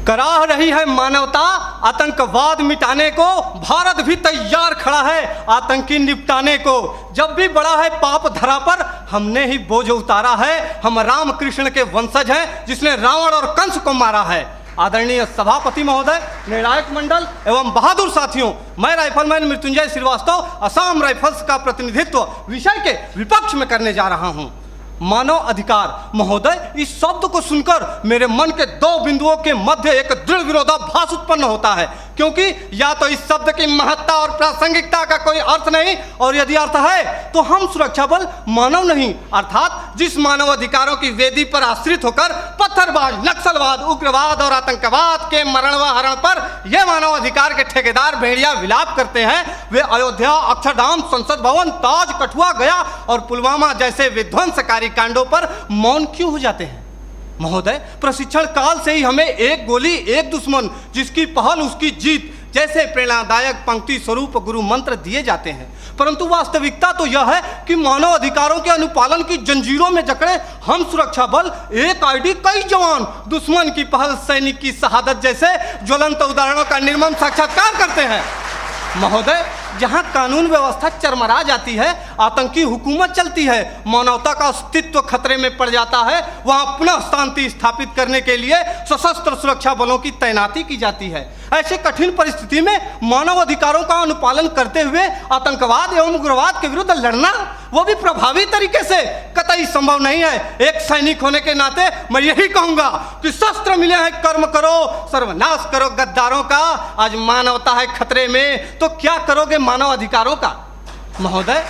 कराह रही है मानवता आतंकवाद मिटाने को, भारत भी तैयार खड़ा है आतंकी निपटाने को। जब भी बड़ा है पाप धरा पर, हमने ही बोझ उतारा है। हम राम कृष्ण के वंशज हैं जिसने रावण और कंस को मारा है। आदरणीय सभापति महोदय, निर्णायक मंडल एवं बहादुर साथियों, मैं राइफलमैन मृत्युंजय श्रीवास्तव असम राइफल्स का प्रतिनिधित्व विषय के विपक्ष में करने जा रहा हूं। मानव अधिकार महोदय, इस शब्द को सुनकर मेरे मन के दो बिंदुओं के मध्य एक दृढ़ विरोधाभास उत्पन्न होता है, क्योंकि या तो इस शब्द की महत्ता और प्रासंगिकता का कोई अर्थ नहीं, और यदि अर्थ है तो हम सुरक्षा बल मानव नहीं, अर्थात जिस मानव अधिकारों की वेदी पर आश्रित होकर पत्थरबाज, नक्सलवाद, उग्रवाद और आतंकवाद के मरण व हरण पर यह मानव अधिकार के ठेकेदार भेड़िया विलाप करते हैं, वे अयोध्या, अक्षरधाम, संसद भवन, ताज, कठुआ, गया और पुलवामा जैसे विध्वंसकारी कांडों पर मौन क्यों हो जाते हैं? महोदय, प्रशिक्षण काल से ही हमें एक गोली एक दुश्मन, जिसकी पहल उसकी जीत जैसे प्रेरणादायक पंक्ति स्वरूप गुरु मंत्र दिए जाते हैं, परंतु वास्तविकता तो यह है कि मानव अधिकारों के अनुपालन की जंजीरों में जकड़े हम सुरक्षा बल एक आईडी कई जवान, दुश्मन की पहल सैनिक की शहादत जैसे ज्वलंत उदाहरणों का निर्मम साक्षात्कार करते हैं। महोदय, जहां कानून व्यवस्था चरमरा जाती है, आतंकी हुकूमत चलती है, मानवता का अस्तित्व खतरे में पड़ जाता है, वहां पुनः शांति स्थापित करने के लिए सशस्त्र सुरक्षा बलों की तैनाती की जाती है। ऐसे कठिन परिस्थिति में मानव अधिकारों का अनुपालन करते हुए आतंकवाद एवं उग्रवाद के विरुद्ध लड़ना, वो भी प्रभावी तरीके से, कतई संभव नहीं है। एक सैनिक होने के नाते मैं यही कहूंगा कि शस्त्र मिले हैं, कर्म करो, सर्वनाश करो गद्दारों का। आज मानवता है खतरे में, तो क्या करोगे मानव अधिकारों का? महोदय,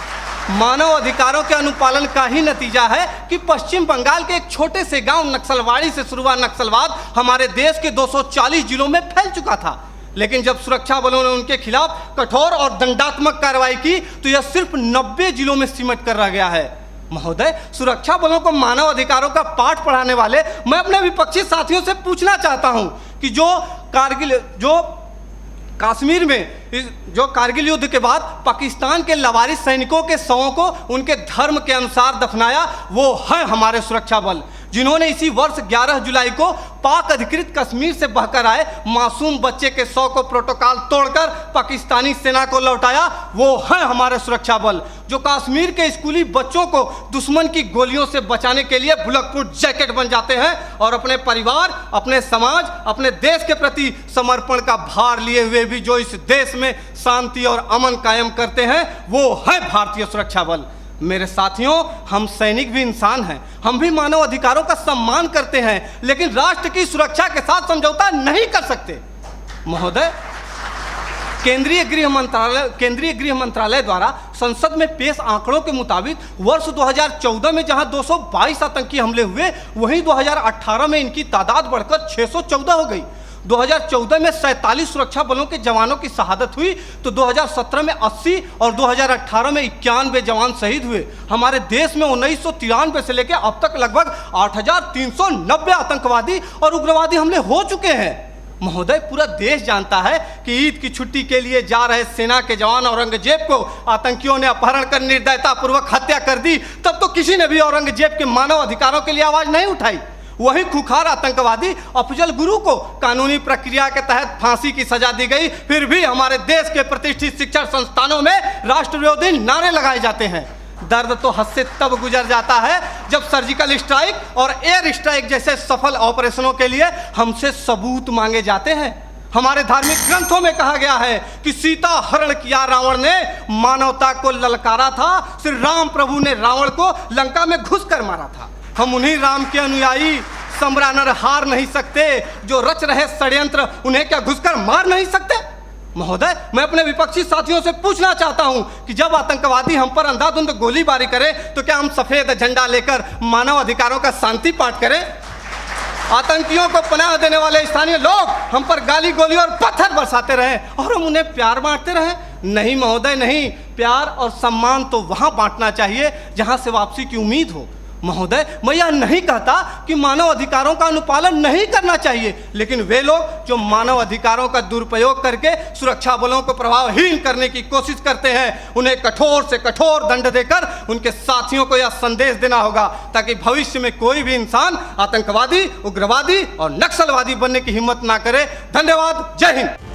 मानव अधिकारों के अनुपालन का ही नतीजा है कि पश्चिम बंगाल के एक छोटे से गांव नक्सलवाड़ी से शुरू हुआ नक्सलवाद हमारे देश के 240 जिलों में फैल चुका था, लेकिन जब सुरक्षा बलों ने उनके खिलाफ कठोर और दंडात्मक कार्रवाई की तो यह सिर्फ 90 जिलों में सिमट कर रह गया है। महोदय, सुरक्षा बलों को मानव अधिकारों का पाठ पढ़ाने वाले मैं अपने विपक्षी साथियों से पूछना चाहता हूं कि कश्मीर में जो कारगिल युद्ध के बाद पाकिस्तान के लवारिस सैनिकों के शवों को उनके धर्म के अनुसार दफनाया, वो है हमारे सुरक्षा बल, जिन्होंने इसी वर्ष 11 जुलाई को पाक अधिकृत कश्मीर से बहकर आए मासूम बच्चे के शव को प्रोटोकॉल तोड़कर पाकिस्तानी सेना को लौटाया, वो है हमारे सुरक्षा बल, जो कश्मीर के स्कूली बच्चों को दुश्मन की गोलियों से बचाने के लिए बुलेट प्रूफ जैकेट बन जाते हैं और अपने परिवार, अपने समाज, अपने देश के प्रति समर्पण का भार लिए हुए भी जो इस देश में शांति और अमन कायम करते हैं, वो है भारतीय सुरक्षा बल। मेरे साथियों, हम सैनिक भी इंसान हैं, हम भी मानव अधिकारों का सम्मान करते हैं, लेकिन राष्ट्र की सुरक्षा के साथ समझौता नहीं कर सकते। महोदय, केंद्रीय गृह मंत्रालय द्वारा संसद में पेश आंकड़ों के मुताबिक वर्ष 2014 में जहां 222 आतंकी हमले हुए, वहीं 2018 में इनकी तादाद बढ़कर 614 हो गई। 2014 में 47 सुरक्षा बलों के जवानों की शहादत हुई तो 2017 में 80 और 2018 में 91 जवान शहीद हुए। हमारे देश में 1993 से लेकर अब तक लगभग 8390 आतंकवादी और उग्रवादी हमले हो चुके हैं। महोदय, पूरा देश जानता है कि ईद की छुट्टी के लिए जा रहे सेना के जवान औरंगजेब को आतंकियों ने अपहरण कर निर्दयतापूर्वक हत्या कर दी, तब तो किसी ने भी औरंगजेब के मानव अधिकारों के लिए आवाज नहीं उठाई। वही खुखार आतंकवादी अफजल गुरु को कानूनी प्रक्रिया के तहत फांसी की सजा दी गई, फिर भी हमारे देश के प्रतिष्ठित शिक्षण संस्थानों में राष्ट्र विरोधी नारे लगाए जाते हैं। दर्द तो हद से तब गुजर जाता है जब सर्जिकल स्ट्राइक और एयर स्ट्राइक जैसे सफल ऑपरेशनों के लिए हमसे सबूत मांगे जाते हैं। हमारे धार्मिक ग्रंथों में कहा गया है कि सीता हरण किया रावण ने, मानवता को ललकारा था, श्री राम प्रभु ने रावण को लंका में घुसकर मारा था। हम उन्हीं राम के अनुयायी, सम्रानर हार नहीं सकते, जो रच रहे षड्यंत्र उन्हें क्या घुसकर मार नहीं सकते? महोदय, मैं अपने विपक्षी साथियों से पूछना चाहता हूं कि जब आतंकवादी हम पर अंधाधुंध गोलीबारी करें तो क्या हम सफेद झंडा लेकर मानव अधिकारों का शांति पाठ करें? आतंकियों को पनाह देने वाले स्थानीय लोग हम पर गाली गोली और पत्थर बरसाते रहे और हम उन्हें प्यार बांटते रहे? नहीं महोदय, नहीं। प्यार और सम्मान तो वहां बांटना चाहिए जहां से वापसी की उम्मीद हो। महोदय, मैं यह नहीं कहता कि मानव अधिकारों का अनुपालन नहीं करना चाहिए, लेकिन वे लोग जो मानव अधिकारों का दुरुपयोग करके सुरक्षा बलों को प्रभावहीन करने की कोशिश करते हैं, उन्हें कठोर से कठोर दंड देकर उनके साथियों को यह संदेश देना होगा ताकि भविष्य में कोई भी इंसान आतंकवादी, उग्रवादी और नक्सलवादी बनने की हिम्मत ना करे। धन्यवाद। जय हिंद।